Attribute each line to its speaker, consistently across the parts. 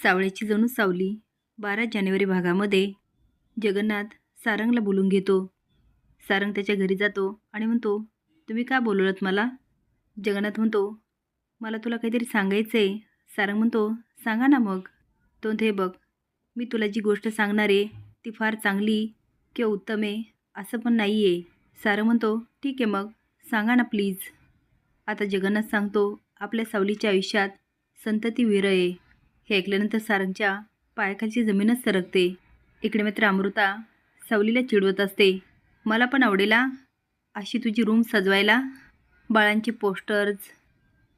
Speaker 1: सावळ्याची जणू सावली 12 जानेवारी भागामध्ये जगन्नाथ सारंगला बोलून घेतो. सारंग त्याच्या घरी जातो आणि म्हणतो, तुम्ही का बोलवलत मला? जगन्नाथ म्हणतो, मला तुला काहीतरी सांगायचं आहे. सारंग म्हणतो, सांगा ना मग. तो म्हणतो, हे बघ, मी तुला जी गोष्ट सांगणार आहे ती फार चांगली किंवा उत्तम आहे असं पण नाही आहे. सारंग म्हणतो, ठीक आहे मग सांगा ना प्लीज. आता जगन्नाथ सांगतो, आपल्या सावलीच्या आयुष्यात संतती विरह आहे. हे ऐकल्यानंतर सारंगच्या पायाखालची जमीनच सरकते. इकडे मात्र अमृता सावलीला चिडवत असते, मला पण आवडेला अशी तुझी रूम सजवायला, बाळांचे पोस्टर्स.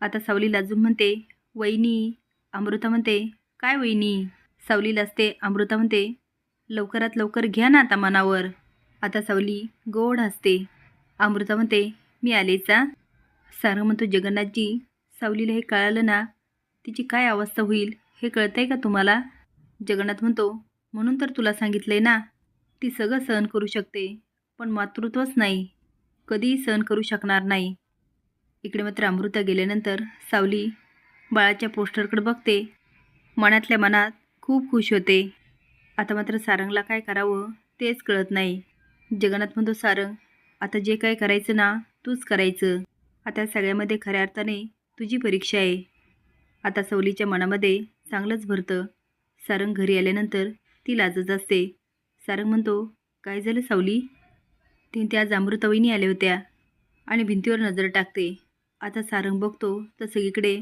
Speaker 1: आता सावली लाजून म्हणते, वहिनी. अमृता म्हणते, काय वहिनी? सावली लाजते. अमृता म्हणते, लवकरात लवकर घ्या ना आता मनावर. आता सावली गोड हसते. अमृता म्हणते, मी आलेचा. सारंग म्हणतो, जगन्नाथजी, सावलीला हे कळालं ना तिची काय अवस्था होईल हे कळतंय का तुम्हाला? जगन्नाथ म्हणतो, म्हणून तर तुला सांगितलंय ना, ती सगळं सहन करू शकते पण मातृत्वच नाही, कधीही सहन करू शकणार नाही. इकडे मात्र अमृता गेल्यानंतर सावली बाळाच्या पोस्टरकडे बघते. मनातल्या मनात खूप खुश होते. आता मात्र सारंगला काय करावं तेच कळत नाही. जगन्नाथ म्हणतो, सारंग, आता जे काय करायचं ना तूच करायचं. आता सगळ्यामध्ये खऱ्या अर्थाने तुझी परीक्षा आहे. आता सावलीच्या मनामध्ये चांगलंच भरतं. सारंग घरी आल्यानंतर ती लाजत असते. सारंग म्हणतो, काय झालं सावली? त्या आज अमृतावहिनी आल्या होत्या आणि भिंतीवर नजर टाकते. आता सारंग बघतो तर सगळीकडे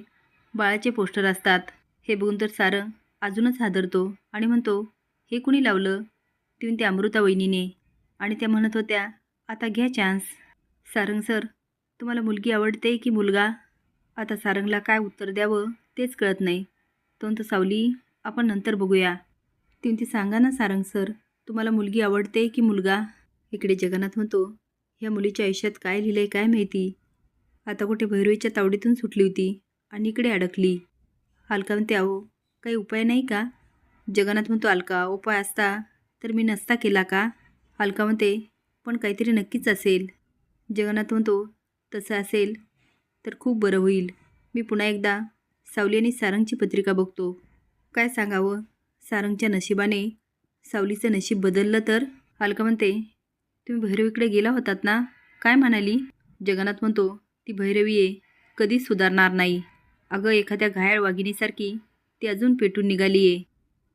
Speaker 1: बाळाचे पोस्टर असतात. हे बघून तर सारंग अजूनच हादरतो आणि म्हणतो, हे कुणी लावलं? त्या अमृतावहिनीने. आणि त्या म्हणत होत्या, आता घ्या चान्स. सारंग सर, तुम्हाला मुलगी आवडते की मुलगा? आता सारंगला काय उत्तर द्यावं तेच कळत नाही. तो म्हणतो, सावली, आपण नंतर बघूया. ती सांगा ना सारंग सर, तुम्हाला मुलगी आवडते की मुलगा? इकडे जगन्नाथ म्हणतो, ह्या मुलीच्या आयुष्यात काय लिहिलंय काय माहिती. आता कुठे भैरवीच्या तावडीतून सुटली होती आणि इकडे अडकली. अलका म्हणते, अहो काही उपाय नाही का? जगन्नाथ म्हणतो, अलका, उपाय असता तर मी नसता केला का? अलका म्हणते, पण काहीतरी नक्कीच असेल. जगन्नाथ म्हणतो, तसं असेल तर खूप बरं होईल. मी पुन्हा एकदा सावली आणि सारंगची पत्रिका बघतो. काय सांगावं, सारंगच्या नशिबाने सावलीचं नशीब बदललं तर? अलका म्हणते, तुम्ही भैरवीकडे गेला होतात ना, काय म्हणाली? जगन्नाथ म्हणतो, ती भैरवी आहे, कधीच सुधारणार नाही. अगं, एखाद्या घायाळ वाघिणीसारखी ती अजून पेटून निघाली आहे.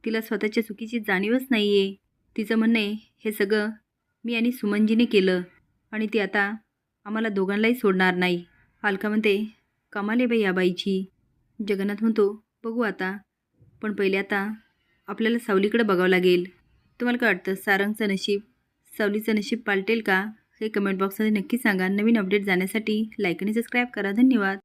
Speaker 1: तिला स्वतःच्या चुकीची जाणीवच नाही आहे. तिचं म्हणणं आहे, हे सगळं मी आणि सुमनजीने केलं आणि ती आता आम्हाला दोघांनाही सोडणार नाही. अलका म्हणते, कमाल आहे बाई या बाईची. जगन्नाथ म्हणतो, बघू आता, पण पहिले आता आपल्याला सावलीकडे बघावं लागेल. तुम्हाला काय वाटतं, सारंगचं नशीब सावलीचं नशीब पालटेल का? हे कमेंट बॉक्समध्ये नक्की सांगा. नवीन अपडेट जाण्यासाठी लाईक आणि सबस्क्राईब करा. धन्यवाद.